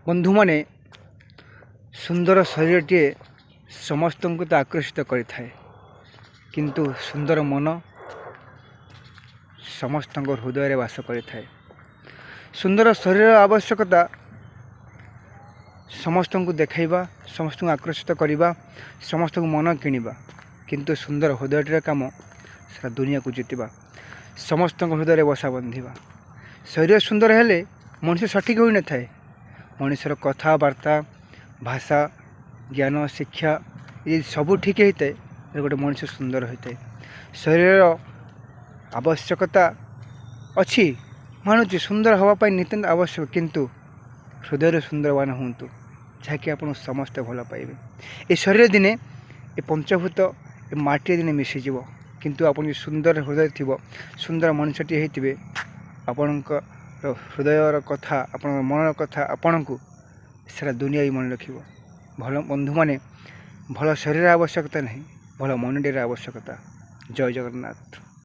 ବନ୍ଧୁମାନେ ସୁନ୍ଦର ଶରୀରଟିଏ ସମସ୍ତଙ୍କୁ ତ ଆକର୍ଷିତ କରିଥାଏ, କିନ୍ତୁ ସୁନ୍ଦର ମନ ସମସ୍ତଙ୍କ ହୃଦୟରେ ବାସ କରିଥାଏ। ସୁନ୍ଦର ଶରୀରର ଆବଶ୍ୟକତା ସମସ୍ତଙ୍କୁ ଦେଖାଇବା, ସମସ୍ତଙ୍କୁ ଆକର୍ଷିତ କରିବା, ସମସ୍ତଙ୍କୁ ମନ କିଣିବା, କିନ୍ତୁ ସୁନ୍ଦର ହୃଦୟଟିର କାମ ସାରା ଦୁନିଆକୁ ଜିତିବା, ସମସ୍ତଙ୍କ ହୃଦୟରେ ବସା ବାନ୍ଧିବା। ଶରୀର ସୁନ୍ଦର ହେଲେ ମଣିଷ ସଠିକ୍ ହୋଇନଥାଏ। ମଣିଷର କଥାବାର୍ତ୍ତା, ଭାଷା, ଜ୍ଞାନ, ଶିକ୍ଷା ଏ ସବୁ ଠିକ୍ ହୋଇଥାଏ, ଗୋଟେ ମଣିଷ ସୁନ୍ଦର ହୋଇଥାଏ। ଶରୀରର ଆବଶ୍ୟକତା ଅଛି, ମାନୁଛି ସୁନ୍ଦର ହେବା ପାଇଁ ନିତ୍ୟାନ୍ତ ଆବଶ୍ୟକ, କିନ୍ତୁ ହୃଦୟରେ ସୁନ୍ଦରବାନ ହୁଅନ୍ତୁ, ଯାହାକି ଆପଣ ସମସ୍ତେ ଭଲ ପାଇବେ। ଏ ଶରୀର ଦିନେ ଏ ପଞ୍ଚଭୂତ ଏ ମାଟିରେ ଦିନେ ମିଶିଯିବ, କିନ୍ତୁ ଆପଣ ଯଦି ସୁନ୍ଦର ହୃଦୟ ଥିବ, ସୁନ୍ଦର ମଣିଷଟିଏ ହେଇଥିବେ, ଆପଣଙ୍କର ହୃଦୟର କଥା, ଆପଣଙ୍କ ମନର କଥା ଆପଣଙ୍କୁ ସାରା ଦୁନିଆ ବି ମନେ ରଖିବ। ଭଲ ବନ୍ଧୁମାନେ, ଭଲ ଶରୀରର ଆବଶ୍ୟକତା ନାହିଁ, ଭଲ ମନଟିର ଆବଶ୍ୟକତା। ଜୟ ଜଗନ୍ନାଥ।